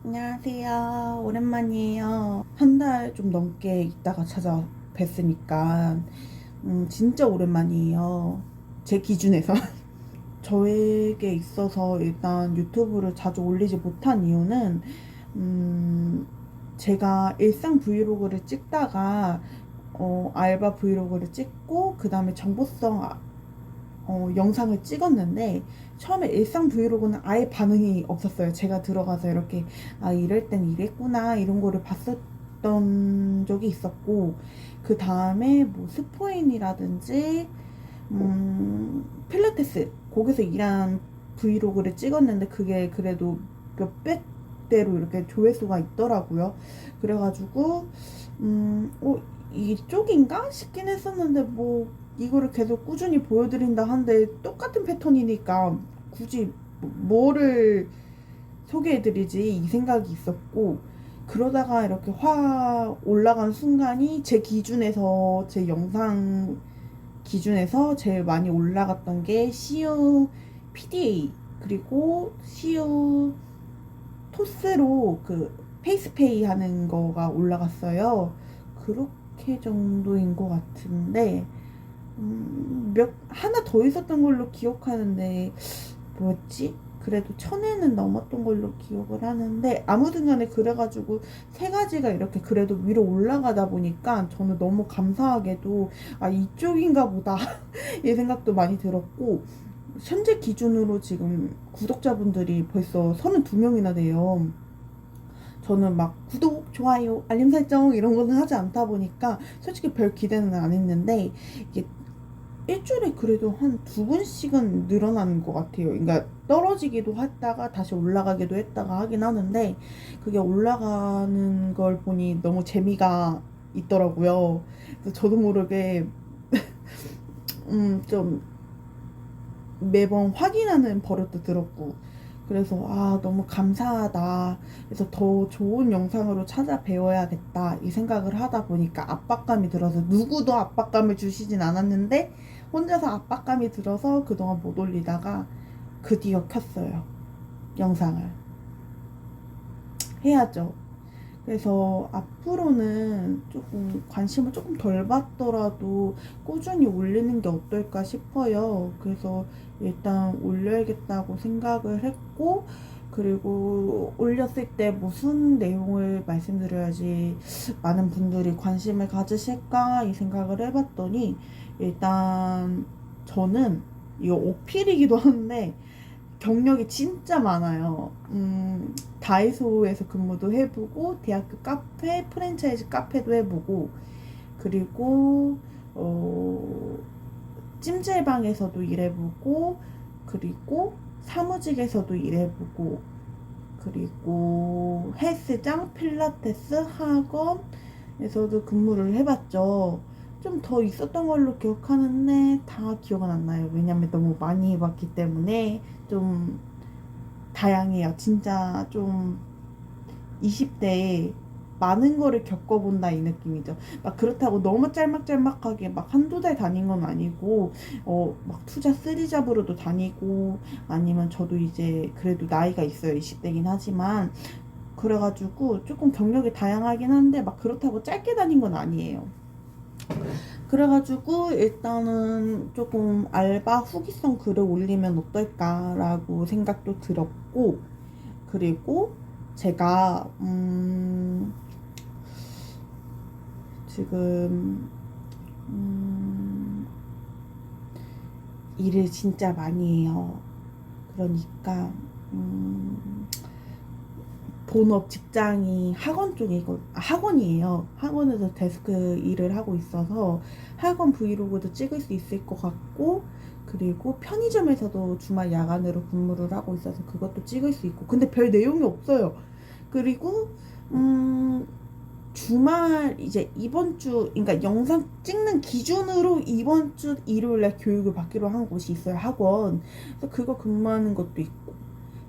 안녕하세요. 오랜만이에요. 한 달 좀 넘게 있다가 찾아뵀으니까 진짜 오랜만이에요. 제 기준에서. 저에게 있어서 일단 유튜브를 자주 올리지 못한 이유는 제가 일상 브이로그를 찍다가 알바 브이로그를 찍고 그 다음에 정보성 영상을 찍었는데 처음에 일상 브이로그는 아예 반응이 없었어요. 제가 들어가서 이렇게 이럴 땐 이랬구나 이런 거를 봤었던 적이 있었고, 그 다음에 뭐 스포인이라든지 필라테스 거기서 일한 브이로그를 찍었는데 그게 그래도 몇백 대로 이렇게 조회수가 있더라고요. 그래가지고 이쪽인가 싶긴 했었는데, 뭐 이거를 계속 꾸준히 보여드린다 한데 똑같은 패턴이니까 굳이 뭐를 소개해드리지 이 생각이 있었고, 그러다가 이렇게 올라간 순간이 제 기준에서, 제 영상 기준에서 제일 많이 올라갔던 게 CU PDA 그리고 CU 토스로 그 페이스페이 하는 거가 올라갔어요. 그렇게 정도인 것 같은데 하나 더 있었던 걸로 기억하는데 뭐였지? 그래도 1000회는 넘었던 걸로 기억을 하는데, 아무튼 간에 그래가지고 세 가지가 이렇게 그래도 위로 올라가다 보니까 저는 너무 감사하게도 이쪽인가 보다 이 생각도 많이 들었고, 현재 기준으로 지금 구독자분들이 벌써 32명이나 돼요. 저는 막 구독, 좋아요, 알림 설정 이런 거는 하지 않다 보니까 솔직히 별 기대는 안 했는데, 이게 일주일에 그래도 한 2번씩은 늘어나는 것 같아요. 그러니까 떨어지기도 했다가 다시 올라가기도 했다가 하긴 하는데, 그게 올라가는 걸 보니 너무 재미가 있더라고요. 그래서 저도 모르게 좀 매번 확인하는 버릇도 들었고, 그래서 너무 감사하다, 그래서 더 좋은 영상으로 찾아뵈어야겠다 이 생각을 하다 보니까 압박감이 들어서, 누구도 압박감을 주시진 않았는데 혼자서 압박감이 들어서 그동안 못 올리다가 드디어 켰어요. 영상을 해야죠. 그래서 앞으로는 조금 관심을 조금 덜 받더라도 꾸준히 올리는 게 어떨까 싶어요. 그래서 일단 올려야겠다고 생각을 했고, 그리고 올렸을 때 무슨 내용을 말씀드려야지 많은 분들이 관심을 가지실까 이 생각을 해봤더니, 일단 저는 이거 오필이기도 한데 경력이 진짜 많아요. 다이소에서 근무도 해보고, 대학교 카페, 프랜차이즈 카페도 해보고, 그리고 찜질방에서도 일해보고, 그리고 사무직에서도 일해보고, 그리고 헬스장, 필라테스, 학원에서도 근무를 해봤죠. 좀 더 있었던 걸로 기억하는데 다 기억은 안 나요. 왜냐면 너무 많이 해봤기 때문에. 좀 다양해요. 진짜 좀 20대에 많은 거를 겪어본다 이 느낌이죠. 막 그렇다고 너무 짤막짤막하게 막 한두 달 다닌 건 아니고, 막 투자 쓰리잡으로도 다니고, 아니면 저도 이제 그래도 나이가 있어요. 20대긴 하지만. 그래가지고 조금 경력이 다양하긴 한데 막 그렇다고 짧게 다닌 건 아니에요. 그래가지고 일단은 조금 알바 후기성 글을 올리면 어떨까라고 생각도 들었고, 그리고 제가 지금 일을 진짜 많이 해요. 그러니까 본업 직장이 학원 쪽이고, 학원이에요. 학원에서 데스크 일을 하고 있어서 학원 브이로그도 찍을 수 있을 것 같고, 그리고 편의점에서도 주말 야간으로 근무를 하고 있어서 그것도 찍을 수 있고, 근데 별 내용이 없어요. 그리고 주말 이제 이번 주, 그러니까 영상 찍는 기준으로 이번 주 일요일날 교육을 받기로 한 곳이 있어요. 학원. 그래서 그거 근무하는 것도 있고,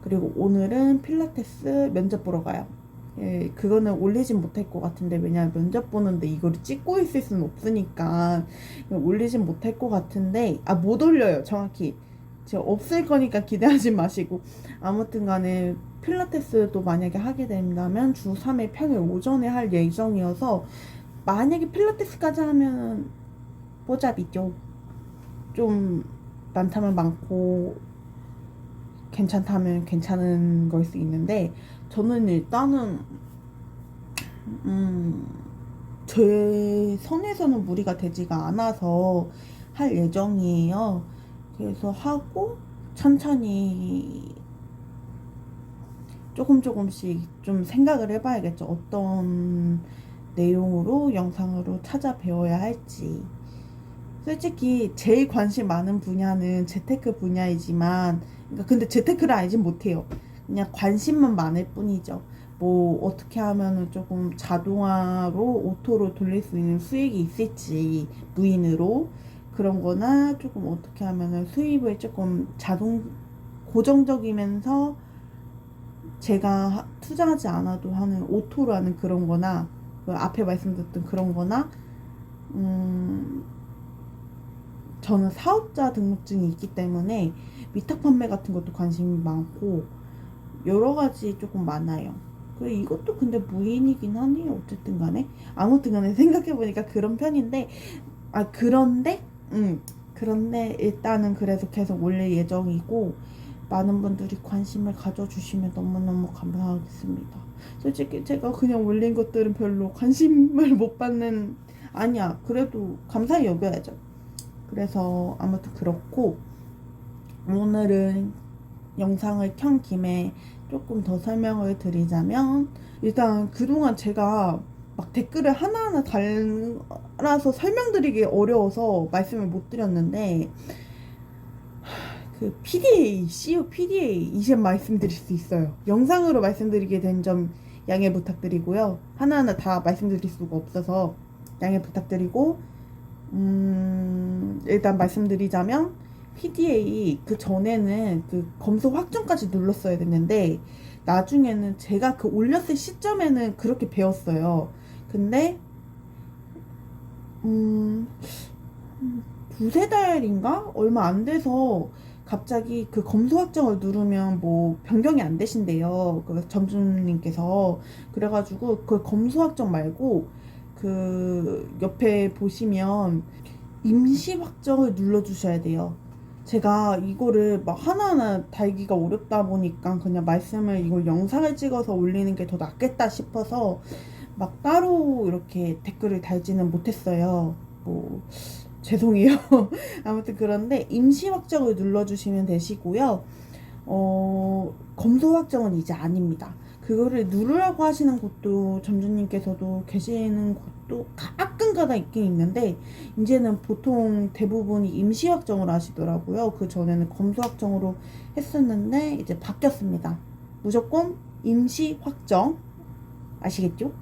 그리고 오늘은 필라테스 면접 보러 가요. 예, 그거는 올리진 못할 것 같은데, 왜냐면 면접 보는데 이거를 찍고 있을 수는 없으니까 올리진 못할 것 같은데, 못 올려요. 정확히 제가 없을 거니까 기대하지 마시고, 아무튼 간에 필라테스도 만약에 하게 된다면 주 3회 평일 오전에 할 예정이어서, 만약에 필라테스까지 하면 뽀잡이죠. 좀 많다면 많고 괜찮다면 괜찮은 걸 수 있는데, 저는 일단은 제 선에서는 무리가 되지가 않아서 할 예정이에요. 그래서 하고 천천히 조금씩 좀 생각을 해봐야겠죠. 어떤 내용으로 영상으로 찾아 배워야 할지. 솔직히 제일 관심 많은 분야는 재테크 분야이지만, 그러니까 근데 재테크를 알진 못해요. 그냥 관심만 많을 뿐이죠. 뭐 어떻게 하면은 조금 자동화로 오토로 돌릴 수 있는 수익이 있을지, 무인으로 그런 거나, 조금 어떻게 하면은 수입을 조금 고정적이면서 제가 투자하지 않아도 하는 오토로 하는 그런 거나, 그 앞에 말씀드렸던 그런 거나, 저는 사업자 등록증이 있기 때문에 위탁 판매 같은 것도 관심이 많고 여러 가지 조금 많아요. 그래, 이것도 근데 무인이긴 하네요. 어쨌든 간에. 아무튼 간에 생각해보니까 그런 편인데, 그런데 일단은 그래서 계속 올릴 예정이고, 많은 분들이 관심을 가져주시면 너무너무 감사하겠습니다. 솔직히 제가 그냥 올린 것들은 별로 관심을 못 받는, 아니야. 그래도 감사히 여겨야죠. 그래서 아무튼 그렇고, 오늘은 영상을 켠 김에 조금 더 설명을 드리자면, 일단 그동안 제가 막 댓글을 하나하나 달아서 설명드리기 어려워서 말씀을 못 드렸는데, 그 PDA, CEO PDA 이제 말씀드릴 수 있어요. 영상으로 말씀드리게 된 점 양해 부탁드리고요. 하나하나 다 말씀드릴 수가 없어서 양해 부탁드리고, 일단 말씀드리자면, PDA 그 전에는 그 검수 확정까지 눌렀어야 됐는데, 나중에는 제가 그 올렸을 시점에는 그렇게 배웠어요. 근데 두세 달인가 얼마 안 돼서 갑자기 그 검수 확정을 누르면 뭐 변경이 안 되신대요. 그 점주님께서. 그래가지고 그 검수 확정 말고 그 옆에 보시면 임시 확정을 눌러주셔야 돼요. 제가 이거를 막 하나하나 달기가 어렵다 보니까 그냥 말씀을, 이걸 영상을 찍어서 올리는 게 더 낫겠다 싶어서 막 따로 이렇게 댓글을 달지는 못했어요. 뭐 죄송해요. 아무튼 그런데 임시 확정을 눌러주시면 되시고요. 검수 확정은 이제 아닙니다. 그거를 누르라고 하시는 곳도 점주님께서도 계시는 곳도 가끔가다 있긴 있는데, 이제는 보통 대부분이 임시 확정을 하시더라고요. 그 전에는 검수 확정으로 했었는데 이제 바뀌었습니다. 무조건 임시 확정, 아시겠죠?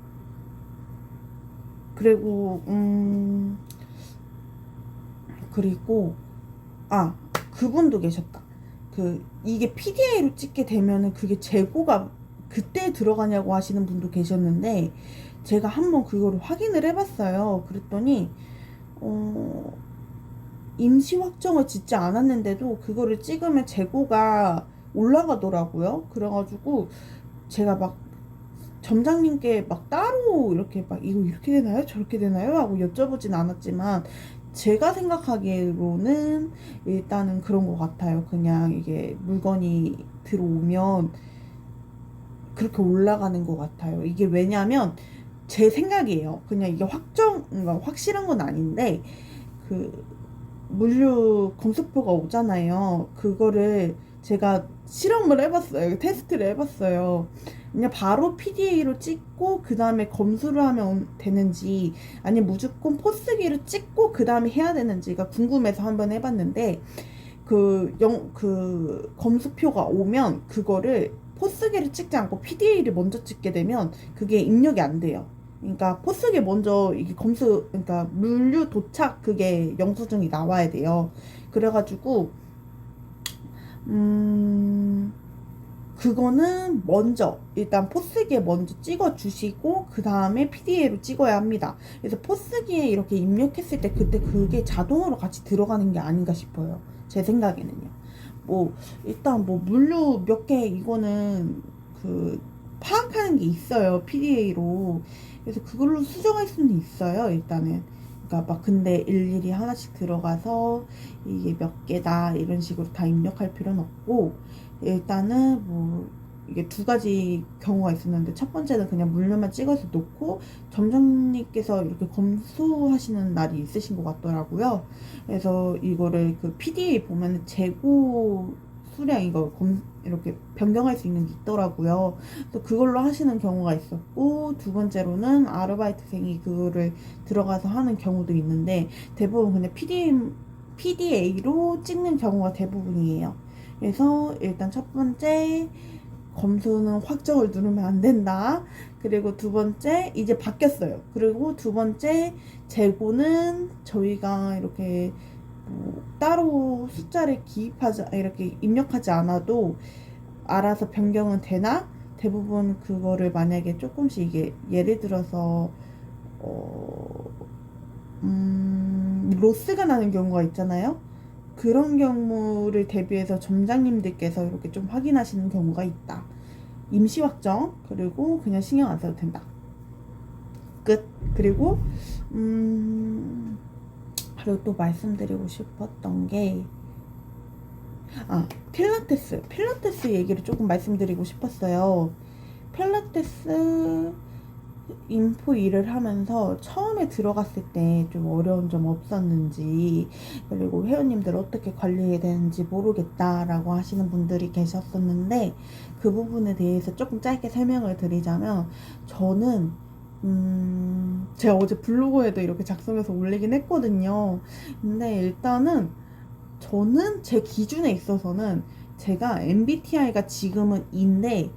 그리고 그리고 그분도 계셨다. 이게 PDA로 찍게 되면은 그게 재고가 그때 들어가냐고 하시는 분도 계셨는데, 제가 한번 그거를 확인을 해봤어요. 그랬더니 임시 확정을 짓지 않았는데도 그거를 찍으면 재고가 올라가더라고요. 그래가지고 제가 막 점장님께 막 따로 이렇게 막 이거 이렇게 되나요? 저렇게 되나요? 하고 여쭤보진 않았지만, 제가 생각하기로는 일단은 그런 것 같아요. 그냥 이게 물건이 들어오면 그렇게 올라가는 것 같아요. 이게 왜냐면 제 생각이에요. 그냥 이게 그러니까 확실한 건 아닌데, 그 물류 검수표가 오잖아요. 그거를 제가 실험을 해봤어요. 테스트를 해봤어요. 그냥 바로 PDA로 찍고 그 다음에 검수를 하면 되는지, 아니면 무조건 포스기로 찍고 그 다음에 해야 되는지가 궁금해서 한번 해봤는데, 그 검수표가 오면 그거를 포스기를 찍지 않고 PDA를 먼저 찍게 되면 그게 입력이 안 돼요. 그러니까 포스기 먼저 이게 그러니까 물류 도착 그게 영수증이 나와야 돼요. 그래가지고 그거는 먼저 일단 포스기에 먼저 찍어 주시고 그 다음에 PDA로 찍어야 합니다. 그래서 포스기에 이렇게 입력했을 때 그때 그게 자동으로 같이 들어가는 게 아닌가 싶어요. 제 생각에는요. 뭐 일단 뭐 물류 몇 개 이거는 그 파악하는 게 있어요, PDA로. 그래서 그걸로 수정할 수는 있어요, 일단은. 그러니까 막 근데 일일이 하나씩 들어가서 이게 몇 개다 이런 식으로 다 입력할 필요는 없고, 일단은 뭐 이게 두 가지 경우가 있었는데, 첫 번째는 그냥 물류만 찍어서 놓고 점장님께서 이렇게 검수하시는 날이 있으신 것 같더라고요. 그래서 이거를 그 PDA 보면 재고 수량 이거 이렇게 변경할 수 있는 게 있더라고요. 그래서 그걸로 하시는 경우가 있었고, 두 번째로는 아르바이트생이 그거를 들어가서 하는 경우도 있는데, 대부분 그냥 PDA로 찍는 경우가 대부분이에요. 그래서 일단 첫 번째, 검수는 확정을 누르면 안 된다. 그리고 두 번째, 이제 바뀌었어요. 그리고 두 번째, 재고는 저희가 이렇게 뭐 따로 숫자를 이렇게 입력하지 않아도 알아서 변경은 되나? 대부분 그거를 만약에 조금씩 이게 예를 들어서 로스가 나는 경우가 있잖아요. 그런 경우를 대비해서 점장님들께서 이렇게 좀 확인하시는 경우가 있다. 임시 확정, 그리고 그냥 신경 안 써도 된다. 끝. 그리고 그리고 또 말씀드리고 싶었던 게, 필라테스 얘기를 조금 말씀드리고 싶었어요. 필라테스 인포 일을 하면서 처음에 들어갔을 때 좀 어려운 점 없었는지, 그리고 회원님들 어떻게 관리해야 되는지 모르겠다라고 하시는 분들이 계셨었는데, 그 부분에 대해서 조금 짧게 설명을 드리자면, 저는 제가 어제 블로그에도 이렇게 작성해서 올리긴 했거든요. 근데 일단은 저는 제 기준에 있어서는, 제가 MBTI가 지금은 E인데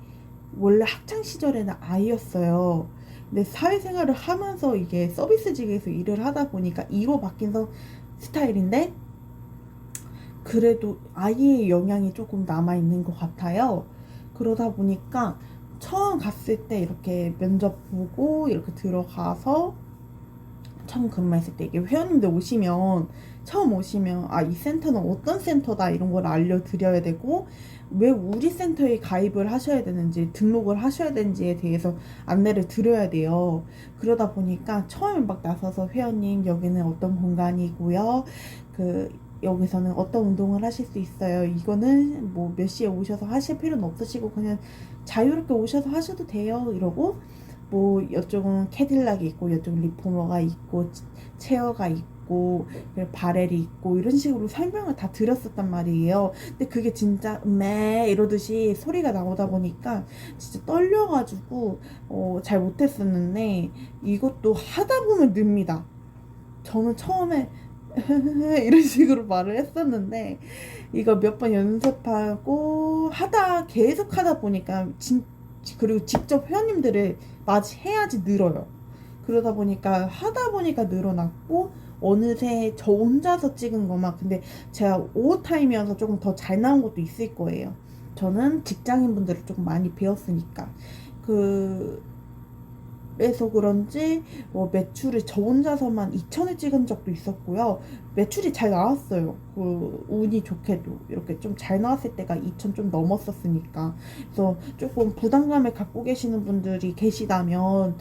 원래 학창 시절에는 I였어요. 근데 사회생활을 하면서 이게 서비스직에서 일을 하다 보니까 E로 바뀐 스타일인데, 그래도 I의 영향이 조금 남아있는 것 같아요. 그러다 보니까 처음 갔을 때 이렇게 면접 보고 이렇게 들어가서 처음 근무했을 때, 이게 회원님들 처음 오시면 이 센터는 어떤 센터다 이런 걸 알려드려야 되고, 왜 우리 센터에 가입을 하셔야 되는지, 등록을 하셔야 되는지에 대해서 안내를 드려야 돼요. 그러다 보니까 처음에 막 나서서, 회원님 여기는 어떤 공간이고요, 여기서는 어떤 운동을 하실 수 있어요, 이거는 뭐 몇 시에 오셔서 하실 필요는 없으시고 그냥 자유롭게 오셔서 하셔도 돼요, 이러고, 뭐 이쪽은 캐딜락이 있고 이쪽은 리포머가 있고 체어가 있고 바렐이 있고 이런 식으로 설명을 다 드렸었단 말이에요. 근데 그게 진짜 이러듯이 소리가 나오다 보니까 진짜 떨려가지고 잘 못했었는데, 이것도 하다 보면 늡니다. 저는 처음에 이런 식으로 말을 했었는데, 이거 몇 번 연습하고 계속 하다 보니까 그리고 직접 회원님들을 맞이해야지 늘어요. 그러다 보니까 하다 보니까 늘어났고, 어느새 저 혼자서 찍은 거만, 근데 제가 오버타임이어서 조금 더 잘 나온 것도 있을 거예요. 저는 직장인분들을 조금 많이 배웠으니까. 그래서 그런지 매출을 저 혼자서만 2천을 찍은 적도 있었고요. 매출이 잘 나왔어요. 운이 좋게도 이렇게 좀 잘 나왔을 때가 2천 좀 넘었었으니까. 그래서 조금 부담감을 갖고 계시는 분들이 계시다면,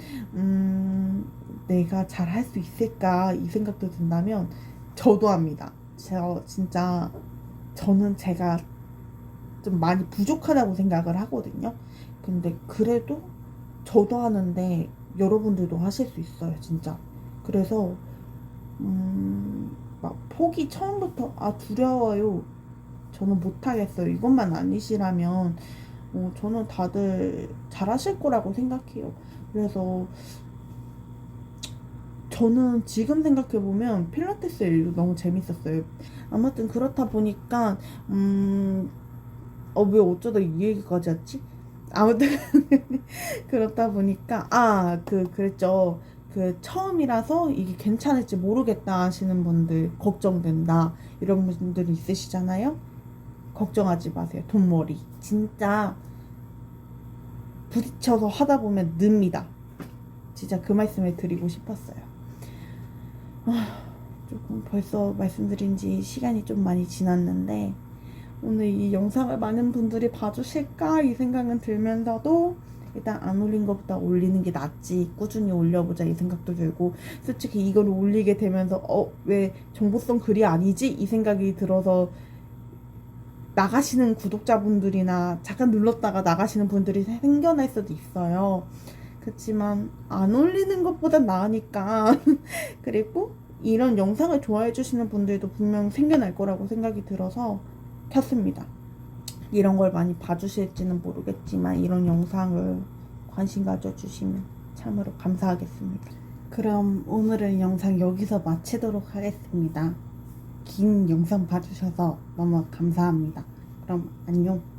내가 잘 할 수 있을까 이 생각도 든다면, 저도 합니다. 저는 제가 좀 많이 부족하다고 생각을 하거든요. 근데 그래도 저도 하는데 여러분들도 하실 수 있어요, 진짜. 그래서 막 포기, 처음부터 두려워요, 저는 못하겠어요, 이것만 아니시라면 저는 다들 잘하실 거라고 생각해요. 그래서 저는 지금 생각해보면 필라테스 일도 너무 재밌었어요. 아무튼 그렇다 보니까 왜 어쩌다 이 얘기까지 했지? 아무튼 그렇다 보니까 그랬죠. 처음이라서 이게 괜찮을지 모르겠다 하시는 분들, 걱정된다 이런 분들이 있으시잖아요. 걱정하지 마세요. 돈머리 진짜 부딪혀서 하다 보면 늡니다. 진짜 그 말씀을 드리고 싶었어요. 조금 벌써 말씀드린 지 시간이 좀 많이 지났는데, 오늘 이 영상을 많은 분들이 봐주실까 이 생각은 들면서도 일단 안 올린 것보다 올리는 게 낫지, 꾸준히 올려보자 이 생각도 들고, 솔직히 이걸 올리게 되면서 왜 정보성 글이 아니지 이 생각이 들어서 나가시는 구독자분들이나 잠깐 눌렀다가 나가시는 분들이 생겨날 수도 있어요. 그렇지만 안 올리는 것보단 나으니까 그리고 이런 영상을 좋아해 주시는 분들도 분명 생겨날 거라고 생각이 들어서 켰습니다. 이런 걸 많이 봐주실지는 모르겠지만 이런 영상을 관심 가져주시면 참으로 감사하겠습니다. 그럼 오늘은 영상 여기서 마치도록 하겠습니다. 긴 영상 봐주셔서 너무 감사합니다. 그럼 안녕.